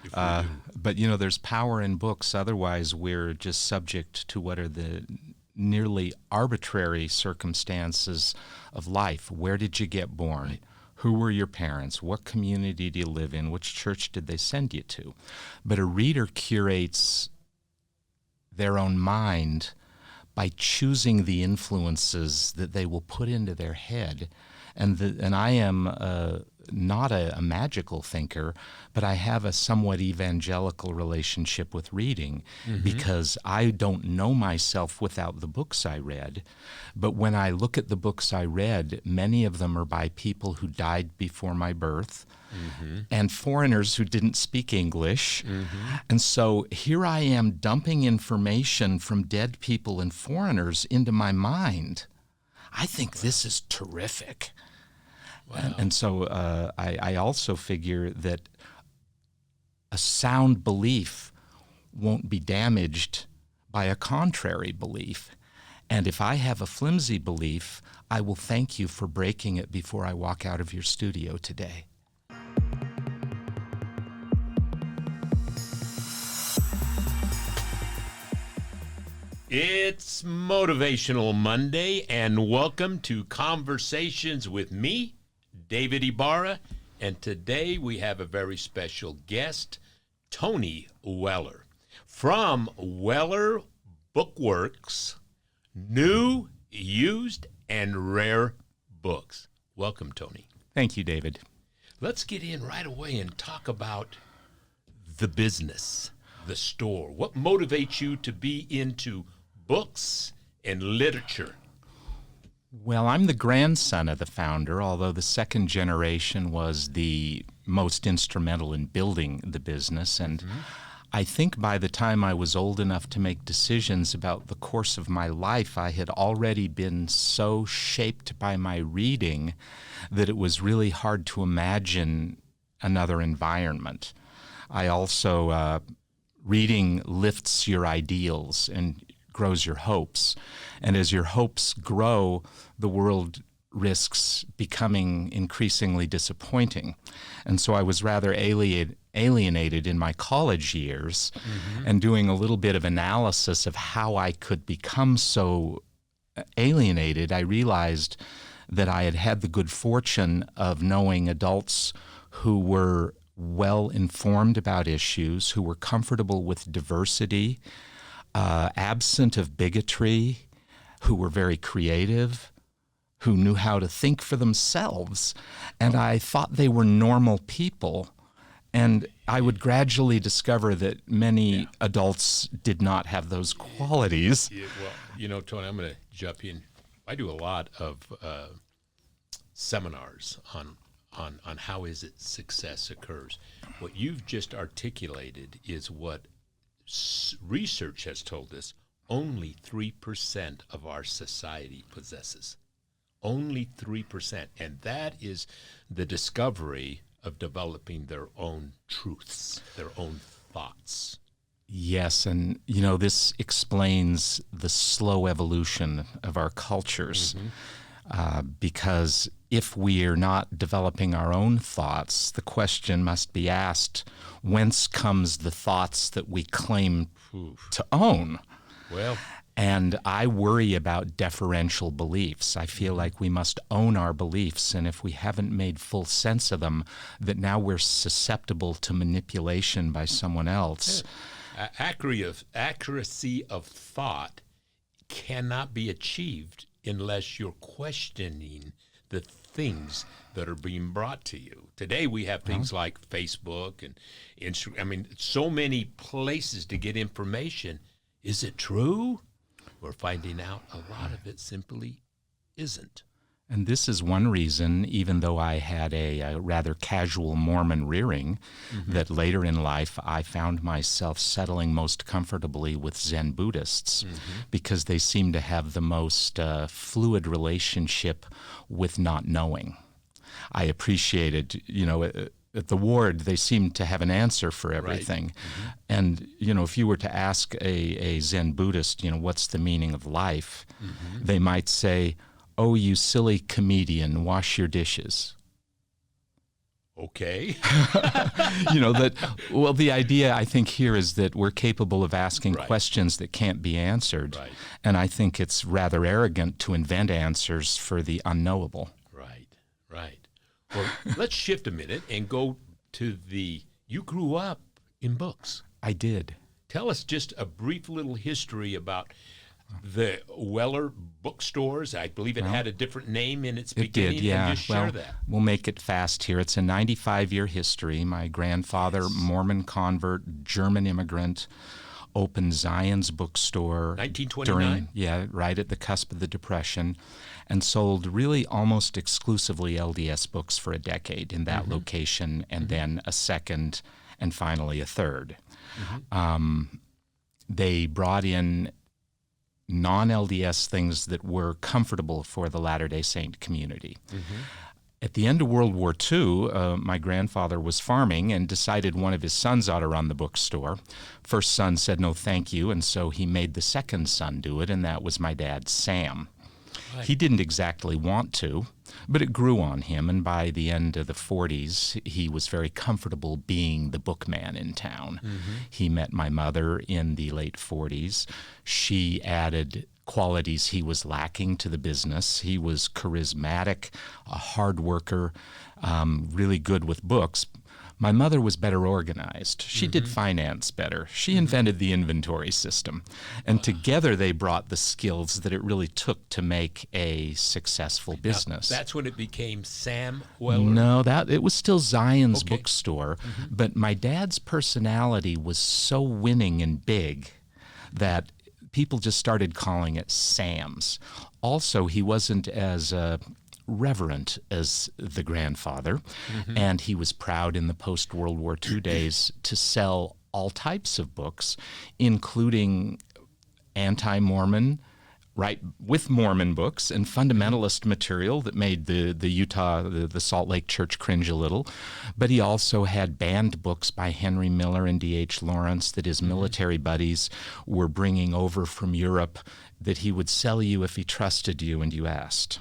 if we do. But, there's power in books. Otherwise, we're just subject to what are the nearly arbitrary circumstances of life. Where did you get born? Right. Who were your parents? What community do you live in? Which church did they send you to? But a reader curates their own mind by choosing the influences that they will put into their head. And I am not a magical thinker, but I have a somewhat evangelical relationship with reading because I don't know myself without the books I read. But when I look at the books I read, many of them are by people who died before my birth and foreigners who didn't speak English. And so here I am dumping information from dead people and foreigners into my mind. I think this is terrific. Wow. And so I also figure that a sound belief won't be damaged by a contrary belief. And if I have a flimsy belief, I will thank you for breaking it before I walk out of your studio today. It's Motivational Monday, and welcome to Conversations with me, David Ibarra, and today we have a very special guest, Tony Weller, from Weller Bookworks, new, used, and rare books. Welcome, Tony. Thank you, David. Let's get in right away and talk about the business, the store. What motivates you to be into books and literature? Well, I'm the grandson of the founder, although the second generation was the most instrumental in building the business. And I think by the time I was old enough to make decisions about the course of my life, I had already been so shaped by my reading that it was really hard to imagine another environment. I also, reading lifts your ideals and grows your hopes. And as your hopes grow, the world risks becoming increasingly disappointing. And so I was rather alienated in my college years and doing a little bit of analysis of how I could become so alienated. I realized that I had had the good fortune of knowing adults who were well informed about issues, who were comfortable with diversity, absent of bigotry, who were very creative, who knew how to think for themselves. And I thought they were normal people. And I would gradually discover that many adults did not have those qualities. Well, Tony, I'm going to jump in. I do a lot of seminars on how is it success occurs. What you've just articulated is what research has told us only 3% of our society possesses. Only 3%. And that is the discovery of developing their own truths, their own thoughts. Yes, and this explains the slow evolution of our cultures. Because if we are not developing our own thoughts, the question must be asked, whence comes the thoughts that we claim to own? Well, and I worry about deferential beliefs. I feel like we must own our beliefs, and if we haven't made full sense of them, that now we're susceptible to manipulation by someone else. Accuracy of thought cannot be achieved unless you're questioning the things that are being brought to you. Today we have things like Facebook and Instagram. I mean, so many places to get information. Is it true? We're finding out a lot of it simply isn't. And this is one reason, even though I had a rather casual Mormon rearing, that later in life I found myself settling most comfortably with Zen Buddhists because they seem to have the most fluid relationship with not knowing. I appreciated, at the ward, they seem to have an answer for everything. Right. And, if you were to ask a Zen Buddhist, what's the meaning of life, they might say, "Oh, you silly comedian, wash your dishes." Okay. The idea I think here is that we're capable of asking Right. questions that can't be answered. Right. And I think it's rather arrogant to invent answers for the unknowable. Right. Right. Well, let's shift a minute and go to you grew up in books. I did. Tell us just a brief little history about the Weller bookstores. I believe it had a different name in its It beginning. did, yeah. And just share that. We'll make it fast here. It's a 95-year history. My grandfather, Mormon convert, German immigrant, opened Zion's Bookstore 1929? right at the cusp of the Depression, and sold really almost exclusively LDS books for a decade in that location, and then a second and finally a third. They brought in non-LDS things that were comfortable for the Latter-day Saint community. At the end of World War II, my grandfather was farming and decided one of his sons ought to run the bookstore. First son said no thank you, and so he made the second son do it, and that was my dad, Sam. Right. He didn't exactly want to, but it grew on him, and by the end of the 40s, he was very comfortable being the bookman in town. He met my mother in the late 40s. She added qualities he was lacking to the business. He was charismatic, a hard worker, really good with books. My mother was better organized. She did finance better. She invented the inventory system. And together they brought the skills that it really took to make a successful business. Now, that's when it became Sam Weller? No, it was still Zion's Okay. Bookstore. But my dad's personality was so winning and big that people just started calling it Sam's. Also, he wasn't as reverent as the grandfather, and he was proud in the post-World War II days to sell all types of books, including anti-Mormon, right, with Mormon books, and fundamentalist material that made the Salt Lake Church cringe a little. But he also had banned books by Henry Miller and D.H. Lawrence that his military buddies were bringing over from Europe that he would sell you if he trusted you and you asked.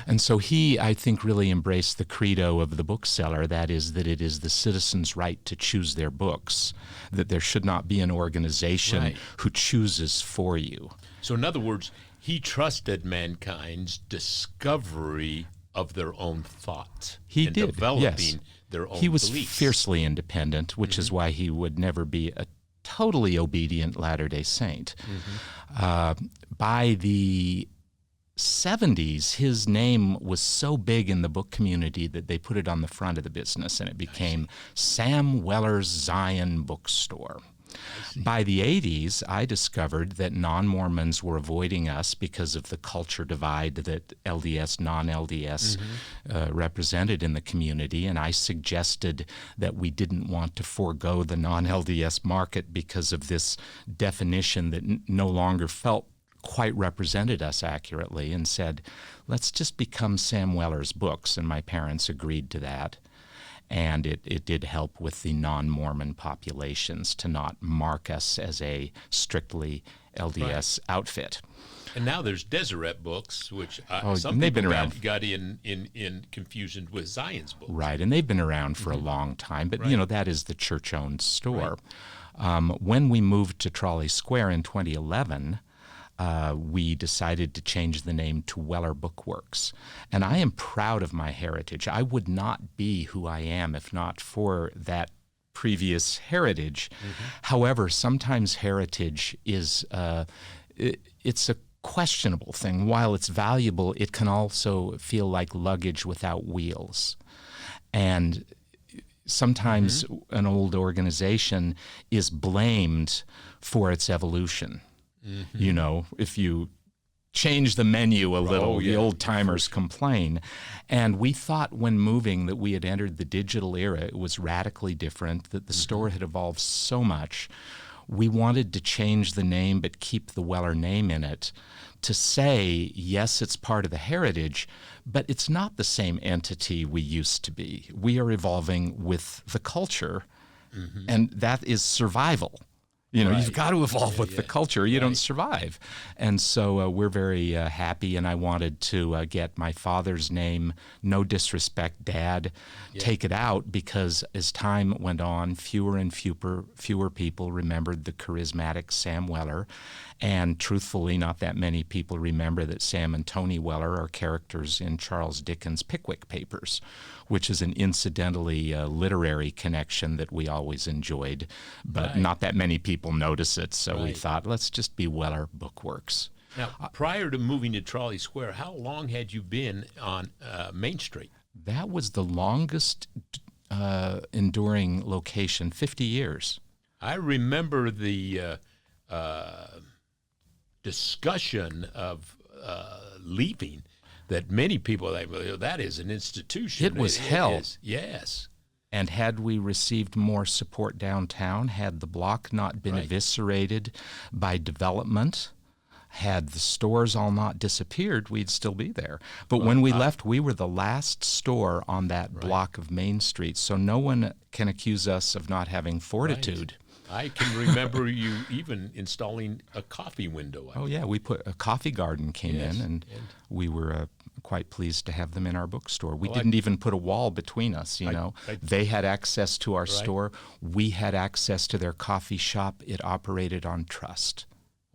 And so he, I think, really embraced the credo of the bookseller, that is, that it is the citizen's right to choose their books, that there should not be an organization Right. who chooses for you. So in other words, he trusted mankind's discovery of their own thoughts. He and did, developing yes. their own He was beliefs. fiercely independent, which is why he would never be a totally obedient Latter-day Saint. By the 70s, his name was so big in the book community that they put it on the front of the business, and it became Sam Weller's Zion Bookstore. By the 80s, I discovered that non-Mormons were avoiding us because of the culture divide that LDS, non-LDS represented in the community, and I suggested that we didn't want to forego the non-LDS market because of this definition that no longer felt quite represented us accurately, and said, let's just become Sam Weller's Books, and my parents agreed to that. And it did help with the non-Mormon populations to not mark us as a strictly LDS outfit. And now there's Deseret Books, which some and they've people been around. got in confusion with Zion's Books. Right, and they've been around for a long time, but Right. that is the church-owned store. When we moved to Trolley Square in 2011, we decided to change the name to Weller Bookworks. And I am proud of my heritage. I would not be who I am if not for that previous heritage. However, sometimes heritage is it's a questionable thing. While it's valuable, it can also feel like luggage without wheels. And sometimes an old organization is blamed for its evolution. If you change the menu a little, the old timers complain. And we thought when moving that we had entered the digital era. It was radically different, that the store had evolved so much. We wanted to change the name but keep the Weller name in it, to say, yes, it's part of the heritage, but it's not the same entity we used to be. We are evolving with the culture, and that is survival. You know, Right. you've got to evolve with the culture, or you Right. don't survive. And so we're very happy, and I wanted to get my father's name, no disrespect, Dad, take it out, because as time went on, fewer and fewer people remembered the charismatic Sam Weller. And truthfully, not that many people remember that Sam and Tony Weller are characters in Charles Dickens' Pickwick Papers, which is an incidentally literary connection that we always enjoyed, but not that many people notice it. So we thought, let's just be Weller Bookworks. Now, prior to moving to Trolley Square, how long had you been on Main Street? That was the longest enduring location, 50 years. I remember the discussion of leaving, that many people, that is an institution. It was hell. It is, yes. And had we received more support downtown, had the block not been eviscerated by development, had the stores all not disappeared, we'd still be there. But when we left, we were the last store on that block of Main Street, so no one can accuse us of not having fortitude. I can remember you even installing a coffee window. Oh, yeah, we put a coffee garden came in, and we were quite pleased to have them in our bookstore. We didn't even put a wall between us, you know. They had access to our store. We had access to their coffee shop. It operated on trust.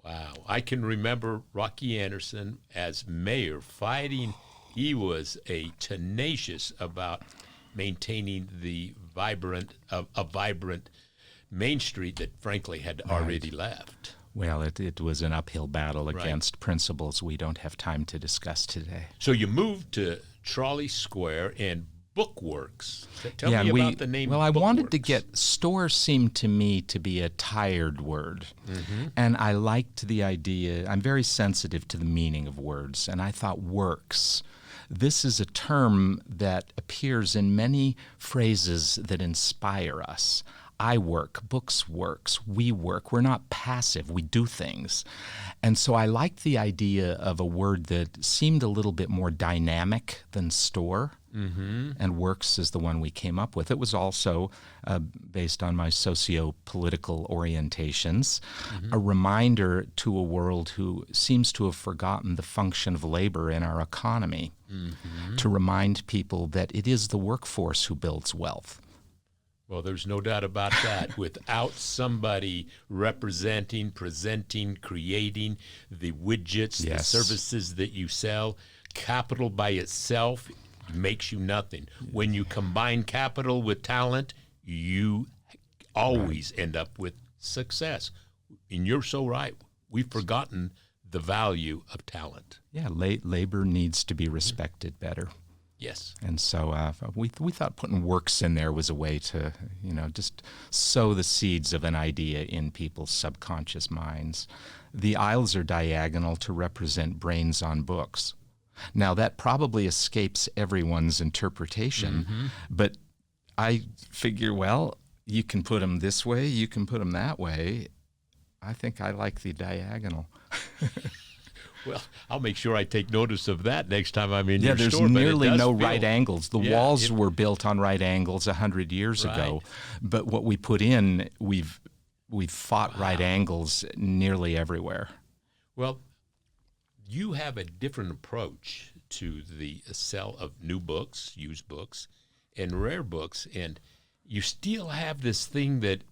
Wow. I can remember Rocky Anderson as mayor fighting. He was tenacious about maintaining the a vibrant Main Street that frankly had already left. Well, it was an uphill battle against principles we don't have time to discuss today. So you moved to Trolley Square and Bookworks. Tell me about the name. Well, I wanted to Bookworks. store seemed to me to be a tired word. And I liked the idea. I'm very sensitive to the meaning of words, and I thought works. This is a term that appears in many phrases that inspire us. I work, books works, we work. We're not passive, we do things. And so I liked the idea of a word that seemed a little bit more dynamic than store. And works is the one we came up with. It was also, based on my socio-political orientations, a reminder to a world who seems to have forgotten the function of labor in our economy, to remind people that it is the workforce who builds wealth. Well, there's no doubt about that. Without somebody representing, presenting, creating the widgets, the services that you sell, capital by itself makes you nothing. When you combine capital with talent, you always end up with success. And you're so right. We've forgotten the value of talent. Yeah, labor needs to be respected better. Yes. And so we thought putting works in there was a way to, just sow the seeds of an idea in people's subconscious minds. The aisles are diagonal to represent brains on books. Now, that probably escapes everyone's interpretation, but I figure, well, you can put them this way, you can put them that way. I think I like the diagonal. Well, I'll make sure I take notice of that next time I'm in your store. Yeah, there's nearly no right angles. The walls were built on right angles 100 years ago, but what we put in, we've fought right angles nearly everywhere. Well, you have a different approach to the sale of new books, used books, and rare books, and you still have this thing that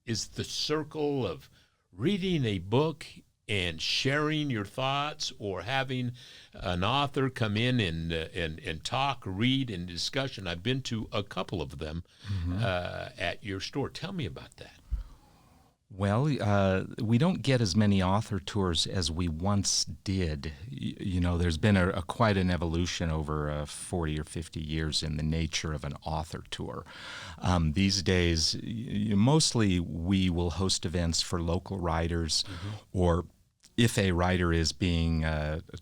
is the circle of reading a book and sharing your thoughts, or having an author come in and talk, read, and discussion. I've been to a couple of them at your store. Tell me about that. Well, we don't get as many author tours as we once did. There's been quite an evolution over 40 or 50 years in the nature of an author tour. These days, mostly we will host events for local writers, or if a writer is being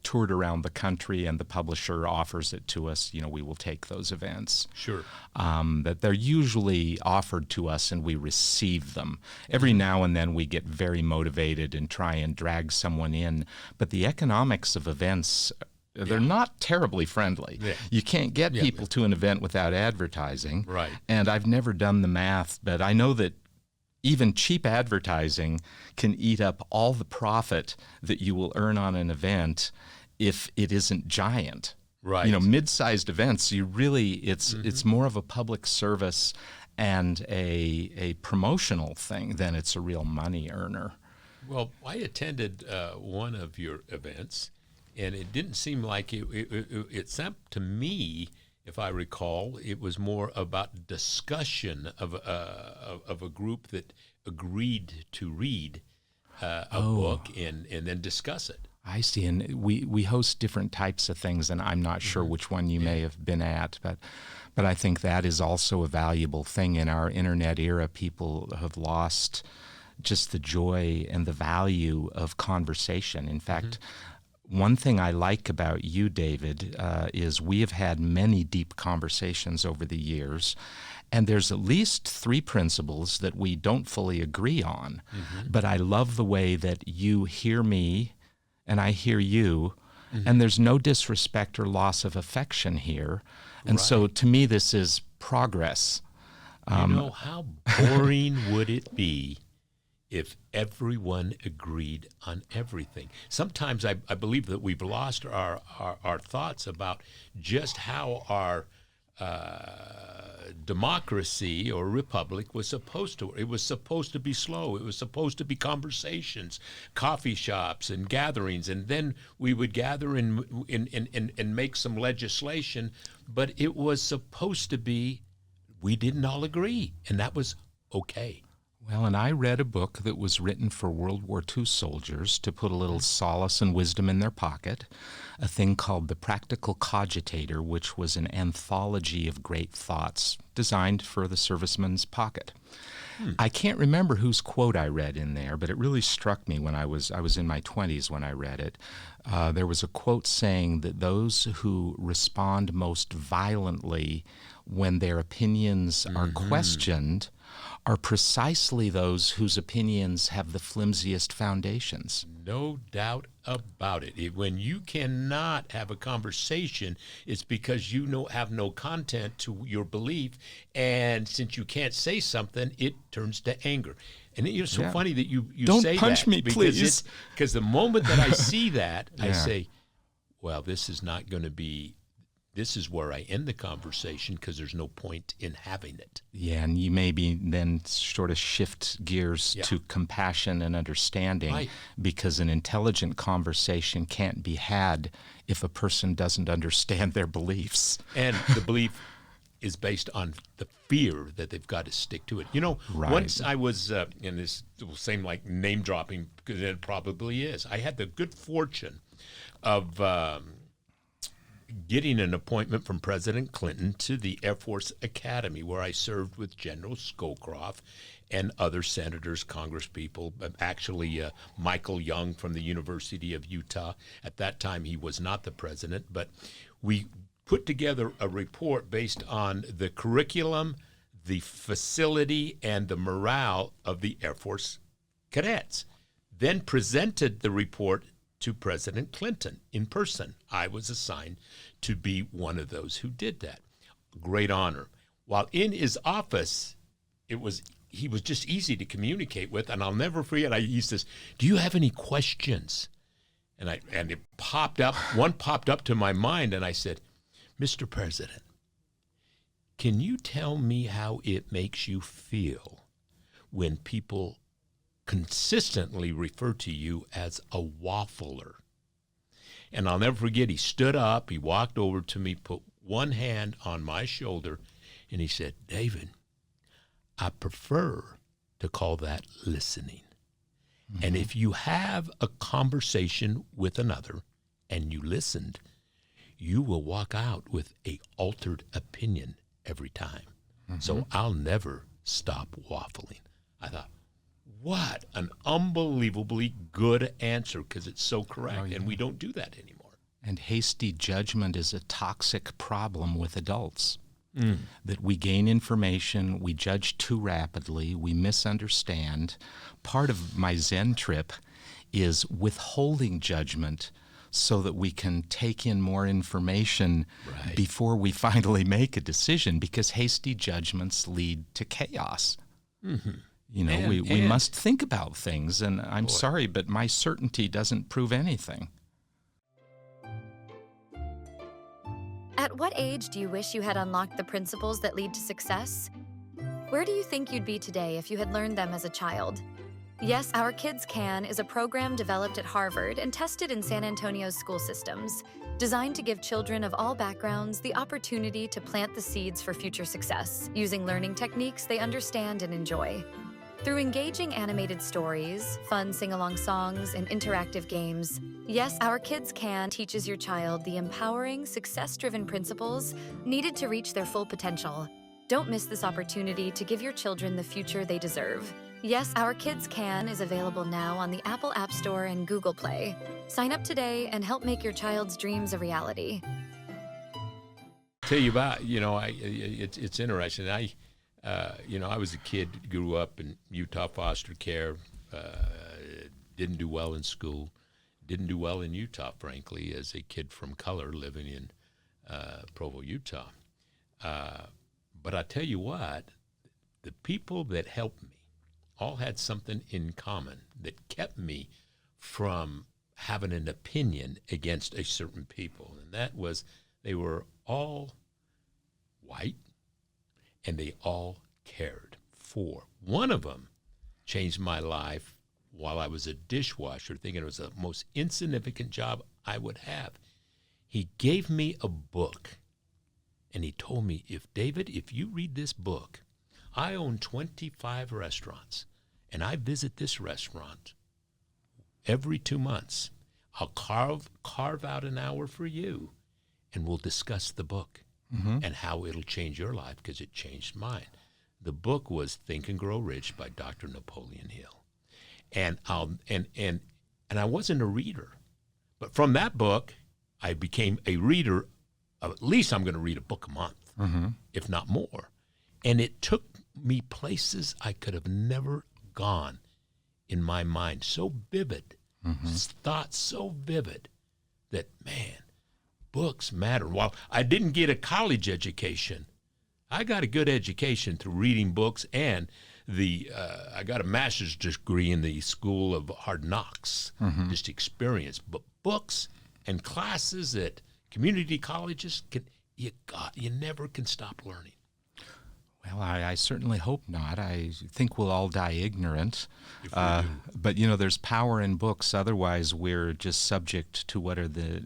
toured around the country and the publisher offers it to us, we will take those events. Sure. That they're usually offered to us and we receive them. Every now and then we get very motivated and try and drag someone in, but the economics of events, they're not terribly friendly. Yeah. You can't get people to an event without advertising. Right. And I've never done the math, but I know that even cheap advertising can eat up all the profit that you will earn on an event if it isn't giant. Right. You know, mid-sized events, it's more of a public service and a promotional thing than it's a real money earner. Well, I attended one of your events, and it didn't seem like it seemed to me, if I recall, it was more about discussion of a group that agreed to read a book and then discuss it. I see, and we host different types of things, and I'm not sure which one you may have been at, but I think that is also a valuable thing. In our internet era, people have lost just the joy and the value of conversation. In fact, one thing I like about you, David, is we have had many deep conversations over the years, and there's at least 3 principles that we don't fully agree on. But I love the way that you hear me and I hear you, and there's no disrespect or loss of affection here. And so to me, this is progress. You know, how boring would it be if everyone agreed on everything? Sometimes I believe that we've lost our thoughts about just how our democracy or republic was supposed to. It was supposed to be slow. It was supposed to be conversations, coffee shops and gatherings, and then we would gather and make some legislation. But it was supposed to be, we didn't all agree, and that was okay. Well, and I read a book that was written for World War II soldiers to put a little solace and wisdom in their pocket, a thing called The Practical Cogitator, which was an anthology of great thoughts designed for the serviceman's pocket. I can't remember whose quote I read in there, but it really struck me when I was in my 20s when I read it. There was a quote saying that those who respond most violently when their opinions are questioned are precisely those whose opinions have the flimsiest foundations. No doubt about it. When you cannot have a conversation, it's because you have no content to your belief, and since you can't say something, it turns to anger. And it's so funny that you Don't say that. Don't punch me, please. Because the moment that I see that, I say, well, this is not going to be. This is where I end the conversation because there's no point in having it. Yeah, and you maybe then sort of shift gears to compassion and understanding because an intelligent conversation can't be had if a person doesn't understand their beliefs. And the belief is based on the fear that they've got to stick to it. You know, once I was, and this will seem like name dropping because it probably is, I had the good fortune of getting an appointment from President Clinton to the Air Force Academy, where I served with General Scowcroft and other senators, congresspeople, actually Michael Young from the University of Utah. At that time, he was not the president, but we put together a report based on the curriculum, the facility, and the morale of the Air Force cadets. Then presented the report to President Clinton in person. I was assigned to be one of those who did that. Great honor. While in his office, he was just easy to communicate with, and I'll never forget. He says, "Do you have any questions?" And it popped up. One popped up to my mind, and I said, "Mr. President, can you tell me how it makes you feel when people consistently refer to you as a waffler?" And I'll never forget, he stood up, he walked over to me, put one hand on my shoulder, and he said, "David, I prefer to call that listening. And if you have a conversation with another and you listened, you will walk out with a altered opinion every time. So I'll never stop waffling." I thought, what an unbelievably good answer, because it's so correct, and we don't do that anymore. And hasty judgment is a toxic problem with adults. That we gain information, we judge too rapidly, we misunderstand. Part of my Zen trip is withholding judgment so that we can take in more information before we finally make a decision, because hasty judgments lead to chaos. We must think about things, and I'm Boy. sorry, but my certainty doesn't prove anything. At what age do you wish you had unlocked the principles that lead to success? Where do you think you'd be today if you had learned them as a child? Yes, Our Kids Can is a program developed at Harvard and tested in San Antonio's school systems, designed to give children of all backgrounds the opportunity to plant the seeds for future success, using learning techniques they understand and enjoy. Through engaging animated stories, fun sing-along songs, and interactive games, Yes, Our Kids Can teaches your child the empowering, success-driven principles needed to reach their full potential. Don't miss this opportunity to give your children the future they deserve. Yes, Our Kids Can is available now on the Apple App Store and Google Play. Sign up today and help make your child's dreams a reality. Tell you about, it's interesting. I was a kid, grew up in Utah foster care, didn't do well in school, didn't do well in Utah, frankly, as a kid from color living in Provo, Utah. But I tell you what, the people that helped me all had something in common that kept me from having an opinion against a certain people. And that was they were all white and they all cared for. One of them changed my life while I was a dishwasher, thinking it was the most insignificant job I would have. He gave me a book and he told me, David, if you read this book, I own 25 restaurants, and I visit this restaurant every 2 months. I'll carve out an hour for you, and we'll discuss the book and how it'll change your life, because it changed mine. The book was Think and Grow Rich by Dr. Napoleon Hill. And I wasn't a reader. But from that book, I became a reader. At least I'm going to read a book a month, if not more. And it took me places I could have never gone in my mind. So vivid, thoughts so vivid that, man, books matter. While I didn't get a college education, I got a good education through reading books, and I got a master's degree in the School of Hard Knocks, just experience. But books and classes at community colleges, you never can stop learning. Well, I certainly hope not. I think we'll all die ignorant. But, there's power in books. Otherwise, we're just subject to what are the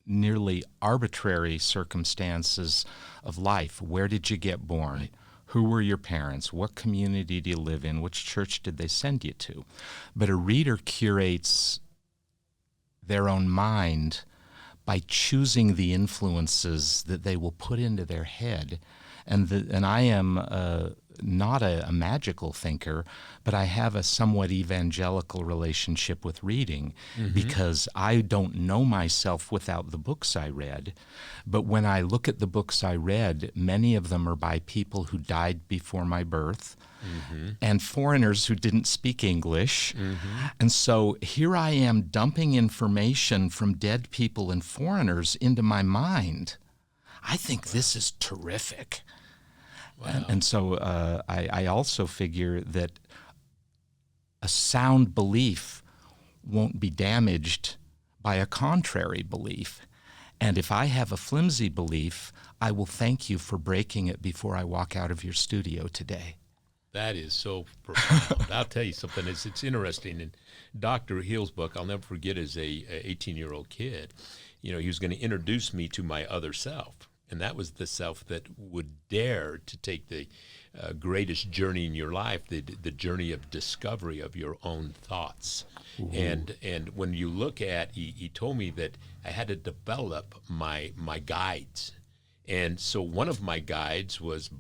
nearly arbitrary circumstances of life. Where did you get born? Right. Who were your parents? What community do you live in? Which church did they send you to? But a reader curates their own mind by choosing the influences that they will put into their head. And I am not a magical thinker, but I have a somewhat evangelical relationship with reading because I don't know myself without the books I read. But when I look at the books I read, many of them are by people who died before my birth and foreigners who didn't speak English. And so here I am dumping information from dead people and foreigners into my mind. I think this is terrific. Wow. And so I also figure that a sound belief won't be damaged by a contrary belief. And if I have a flimsy belief, I will thank you for breaking it before I walk out of your studio today. That is so profound. I'll tell you something. It's interesting. In Dr. Hill's book, I'll never forget, as a 18-year-old kid, he was going to introduce me to my other self. And that was the self that would dare to take the greatest journey in your life, the journey of discovery of your own thoughts. And when you look at, he told me that I had to develop my guides. And so one of my guides was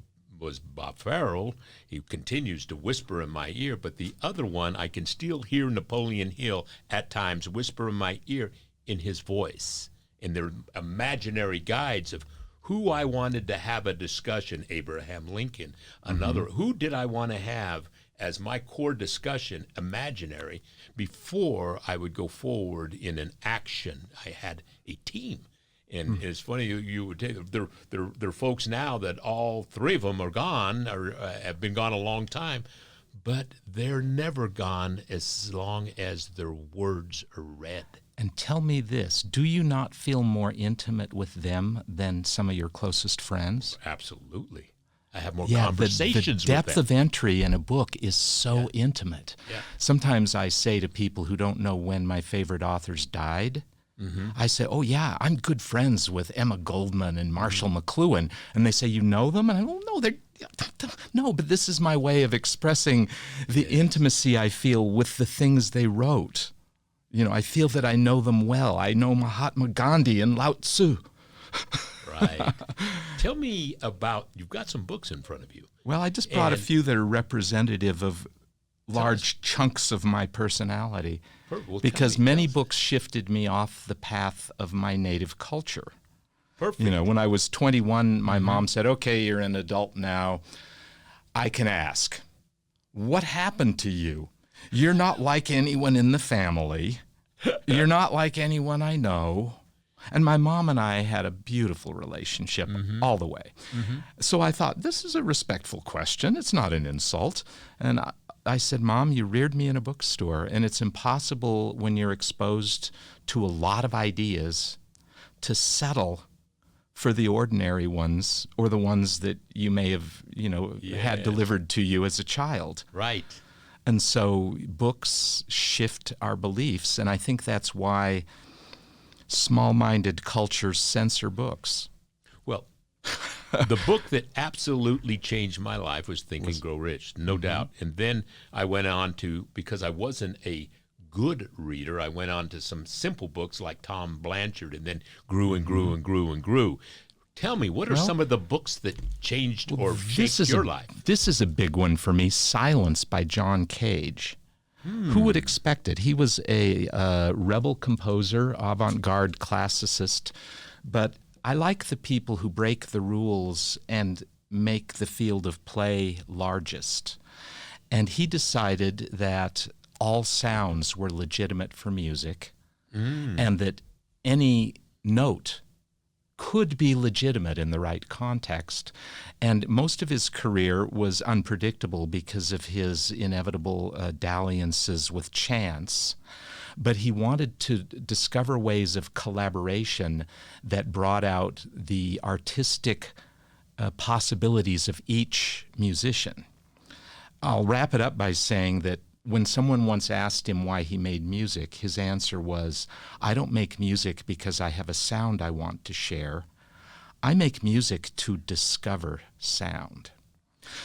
Bob Farrell. He continues to whisper in my ear, but the other one, I can still hear Napoleon Hill at times whisper in my ear in his voice. And they're imaginary guides of who I wanted to have a discussion. Abraham Lincoln, another. Who did I want to have as my core discussion, imaginary, before I would go forward in an action? I had a team. And it's funny, you would take, there are folks now that all three of them are gone or have been gone a long time. but they're never gone as long as their words are read. And tell me this, do you not feel more intimate with them than some of your closest friends? Absolutely. I have more The conversations depth with them. of entry in a book is so intimate. Yeah. Sometimes I say to people who don't know when my favorite authors died, I say, oh yeah, I'm good friends with Emma Goldman and Marshall McLuhan. And they say, you know them? And I go, no, but this is my way of expressing the intimacy I feel with the things they wrote. You know, I feel that I know them well. I know Mahatma Gandhi and Lao Tzu. Right. Tell me about, you've got some books in front of you. Well, I just brought a And- few that are representative of large chunks of my personality. Well, tell Because me, many tell us. books shifted me off the path of my native culture. Perfect. You know, when I was 21, my mom said, okay, you're an adult now. I can ask, what happened to you? You're not like anyone in the family. You're not like anyone I know. And my mom and I had a beautiful relationship all the way. So I thought, this is a respectful question. It's not an insult. And I said, Mom, you reared me in a bookstore, and it's impossible when you're exposed to a lot of ideas to settle for the ordinary ones or the ones that you may have, had delivered to you as a child. Right. And so books shift our beliefs, and I think that's why small-minded cultures censor books. Well, the book that absolutely changed my life was Think and Grow Rich, no doubt. And then I went on to, because I wasn't a good reader, I went on to some simple books like Tom Blanchard, and then grew and grew and grew and grew. Tell me, what are some of the books that changed or shaped your life? This is a big one for me, Silence by John Cage. Who would expect it? He was a rebel composer, avant-garde classicist, but I like the people who break the rules and make the field of play largest. And he decided that all sounds were legitimate for music and that any note could be legitimate in the right context. And most of his career was unpredictable because of his inevitable dalliances with chance. But he wanted to discover ways of collaboration that brought out the artistic possibilities of each musician. I'll wrap it up by saying that when someone once asked him why he made music, his answer was, I don't make music because I have a sound I want to share. I make music to discover sound.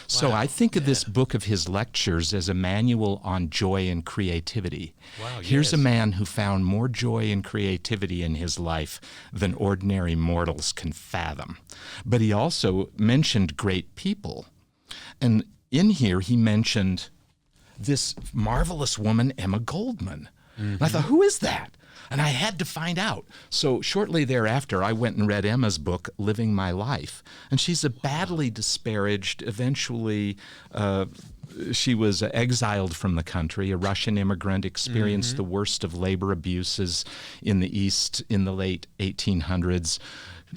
So I think of this book of his lectures as a manual on joy and creativity. Here's a man who found more joy and creativity in his life than ordinary mortals can fathom. But he also mentioned great people. And in here he mentioned this marvelous woman, Emma Goldman. And I thought, who is that? And I had to find out. So shortly thereafter, I went and read Emma's book, Living My Life. And she's a badly disparaged, eventually she was exiled from the country. A Russian immigrant, experienced the worst of labor abuses in the East in the late 1800s.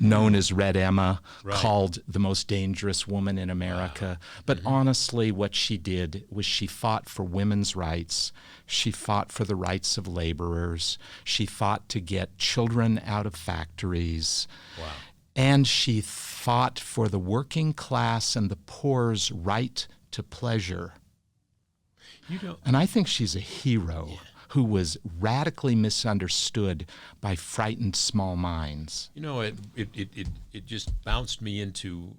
Known as Red Emma, called the most dangerous woman in America. But honestly, what she did was she fought for women's rights. She fought for the rights of laborers. She fought to get children out of factories. And she fought for the working class and the poor's right to pleasure. And I think she's a hero who was radically misunderstood by frightened small minds. You know, it just bounced me into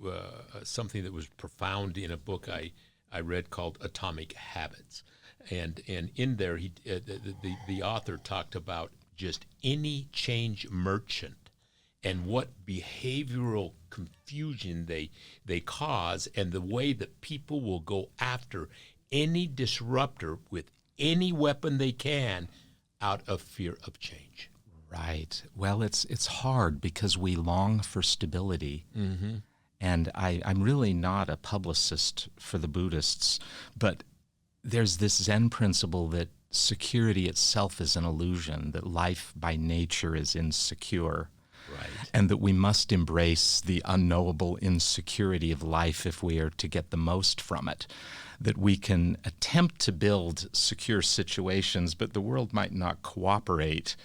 something that was profound in a book I read called Atomic Habits. And in there, the author talked about just any change merchant and what behavioral confusion they cause, and the way that people will go after any disruptor with any weapon they can out of fear of change. Right. Well, it's hard because we long for stability. And I'm really not a publicist for the Buddhists, but there's this Zen principle that security itself is an illusion, that life by nature is insecure. Right. and that we must embrace the unknowable insecurity of life if we are to get the most from it. That we can attempt to build secure situations, but the world might not cooperate.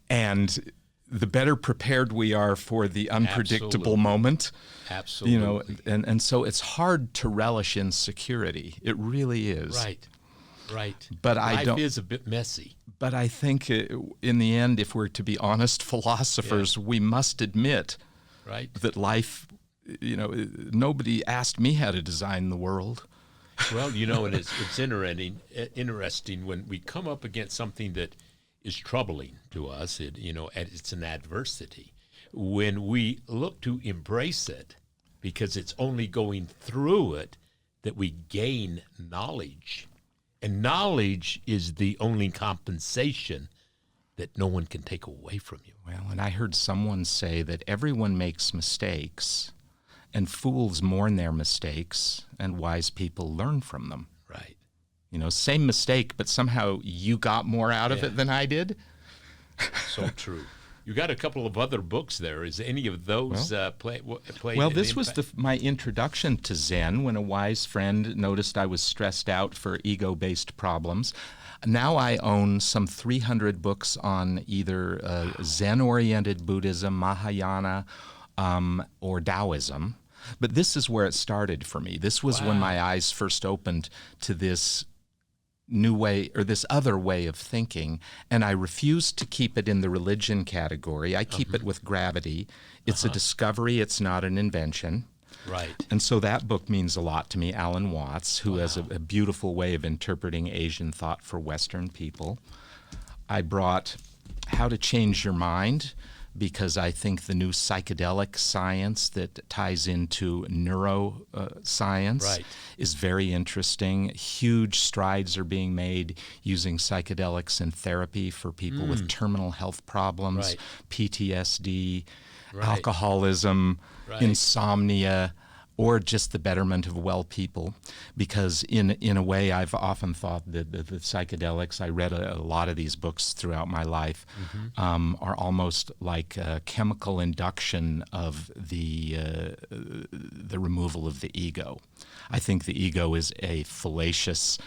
And the better prepared we are for the unpredictable moment, Absolutely. and so it's hard to relish insecurity. It really is. Right. But Life is a bit messy. But I think in the end, if we're to be honest philosophers, we must admit that life, nobody asked me how to design the world. Well, and it's interesting when we come up against something that is troubling to us. It's an adversity. When we look to embrace it, because it's only going through it that we gain knowledge. And knowledge is the only compensation that no one can take away from you. Well, and I heard someone say that everyone makes mistakes, and fools mourn their mistakes, and wise people learn from them. Right. Same mistake, but somehow you got more out of it than I did. So true. You got a couple of other books there. Is any of those play? Well, this was my introduction to Zen when a wise friend noticed I was stressed out for ego-based problems. Now I own some 300 books on either Zen-oriented Buddhism, Mahayana, or Taoism. But this is where it started for me. This was when my eyes first opened to this new way, or this other way of thinking, and I refuse to keep it in the religion category. I keep it with gravity. It's a discovery, it's not an invention. Right. And so that book means a lot to me, Alan Watts, who has a beautiful way of interpreting Asian thought for Western people. I brought How to Change Your Mind, because I think the new psychedelic science that ties into neuroscience is very interesting. Huge strides are being made using psychedelics in therapy for people with terminal health problems, PTSD, alcoholism, insomnia, or just the betterment of well people. Because in a way, I've often thought that the psychedelics, I read a lot of these books throughout my life, are almost like a chemical induction of the removal of the ego. I think the ego is a fallacious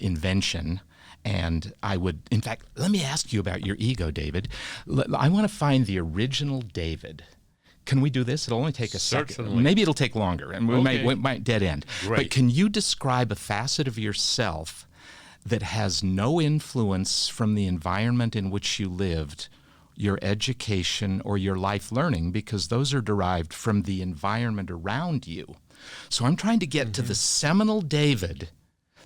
invention. And I would, in fact, let me ask you about your ego, David. I want to find the original David. Can we do this? It'll only take a second. Maybe it'll take longer, and we might dead end. Great. But can you describe a facet of yourself that has no influence from the environment in which you lived, your education, or your life learning, because those are derived from the environment around you? So I'm trying to get to the seminal David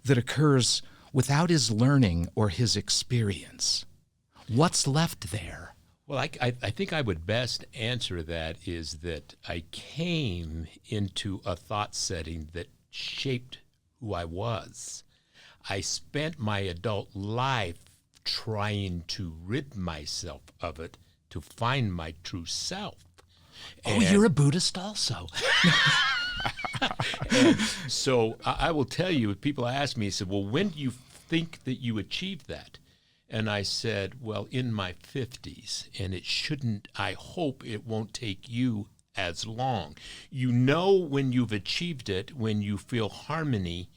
that occurs without his learning or his experience. What's left there? Well, I think I would best answer that is that I came into a thought setting that shaped who I was. I spent my adult life trying to rid myself of it to find my true self. And you're a Buddhist also. So I will tell you, people ask me, said, well, when do you think that you achieved that? And I said, well, in my 50s, and I hope it won't take you as long. When you've achieved it, when you feel harmony,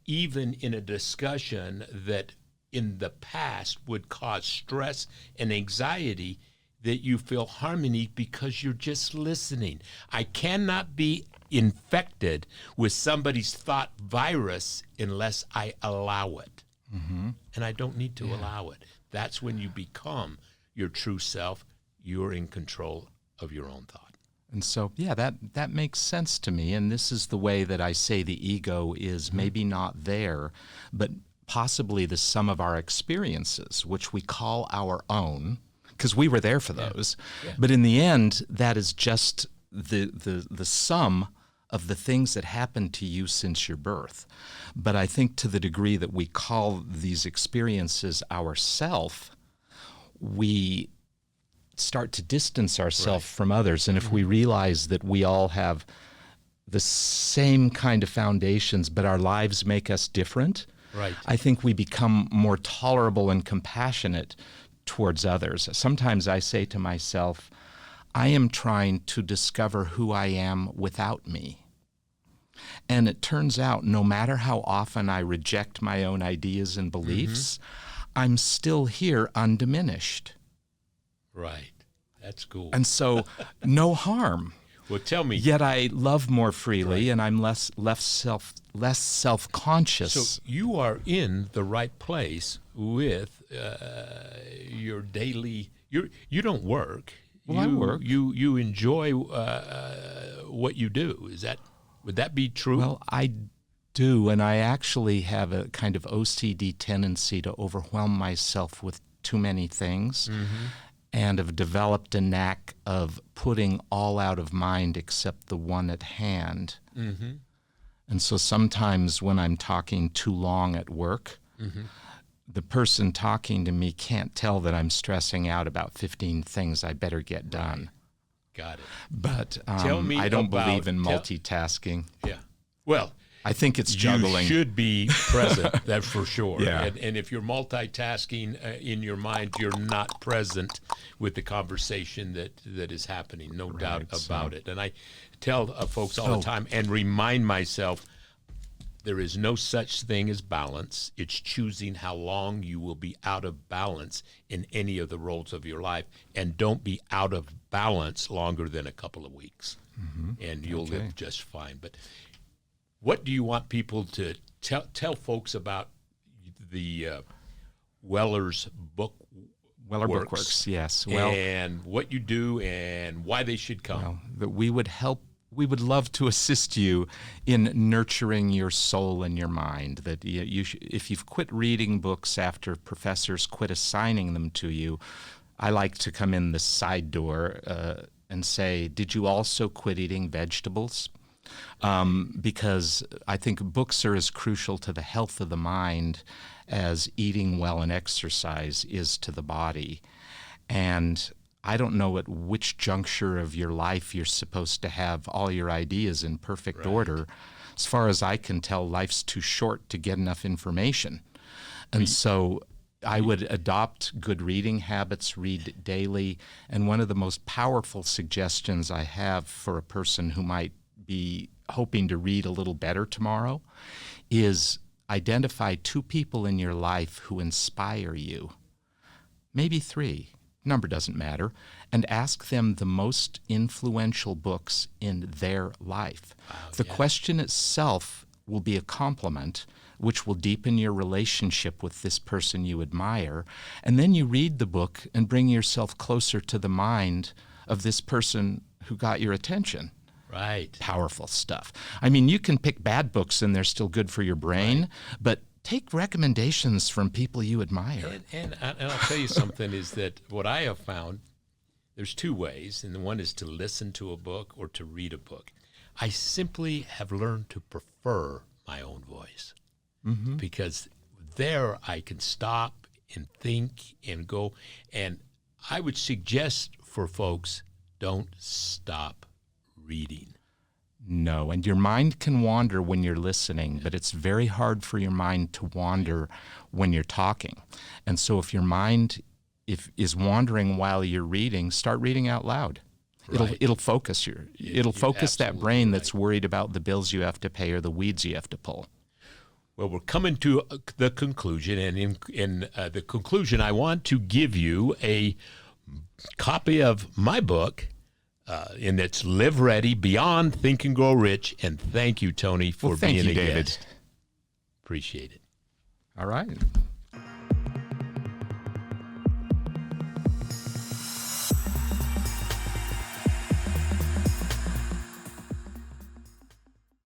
even in a discussion that in the past would cause stress and anxiety, that you feel harmony because you're just listening. I cannot be infected with somebody's thought virus unless I allow it. And I don't need to allow it. That's when you become your true self. You're in control of your own thought. And so, that makes sense to me. And this is the way that I say the ego is maybe not there, but possibly the sum of our experiences, which we call our own, because we were there for those. Yeah. But in the end, that is just the sum of the things that happened to you since your birth. But I think to the degree that we call these experiences ourself, we start to distance ourselves from others. And if we realize that we all have the same kind of foundations, but our lives make us different, I think we become more tolerable and compassionate towards others. Sometimes I say to myself, I am trying to discover who I am without me. And it turns out, no matter how often I reject my own ideas and beliefs, I'm still here undiminished. Right. That's cool. And so, no harm. Well, tell me. Yet I love more freely, and I'm less self-conscious. So you are in the right place with your daily. You don't work. Well, I work. You enjoy what you do. Would that be true? Well, I do, and I actually have a kind of OCD tendency to overwhelm myself with too many things, and have developed a knack of putting all out of mind except the one at hand. And so sometimes when I'm talking too long at work, the person talking to me can't tell that I'm stressing out about 15 things I better get done. Got it. But Tell me I don't believe in tell- multitasking. Yeah. Well, I think it's juggling. you should be present, that's for sure. Yeah. And if you're multitasking in your mind, you're not present with the conversation that is happening, no doubt about it. And I tell folks all the time and remind myself, there is no such thing as balance. It's choosing how long you will be out of balance in any of the roles of your life. And don't be out of balance longer than a couple of weeks. And you'll live just fine. But what do you want people to tell folks about the Weller's book? Weller Bookworks, yes. Well, and what you do and why they should come. well, that we would love to assist you in nurturing your soul and your mind. That if you've quit reading books after professors quit assigning them to you, I like to come in the side door and say, did you also quit eating vegetables? Because I think books are as crucial to the health of the mind as eating well and exercise is to the body. And I don't know at which juncture of your life you're supposed to have all your ideas in perfect order. As far as I can tell, life's too short to get enough information. And so I would adopt good reading habits, read daily. And one of the most powerful suggestions I have for a person who might be hoping to read a little better tomorrow is identify 2 people in your life who inspire you, maybe 3, number doesn't matter, and ask them the most influential books in their life. The question itself will be a compliment, which will deepen your relationship with this person you admire, and then you read the book and bring yourself closer to the mind of this person who got your attention. Right. Powerful stuff. I mean, you can pick bad books and they're still good for your brain, but take recommendations from people you admire. And I'll tell you something is that what I have found, there's 2 ways, and the one is to listen to a book or to read a book. I simply have learned to prefer my own voice because there I can stop and think and go. And I would suggest for folks, don't stop reading. No, and your mind can wander when you're listening, but it's very hard for your mind to wander when you're talking. And so if your mind is wandering while you're reading, start reading out loud. It'll focus it'll focus that brain that's worried about the bills you have to pay or the weeds you have to pull. Well, we're coming to the conclusion, and in the conclusion, I want to give you a copy of my book, and it's Live Ready, Beyond Think and Grow Rich. And thank you, Tony, for being a David. guest. Appreciate it. All right.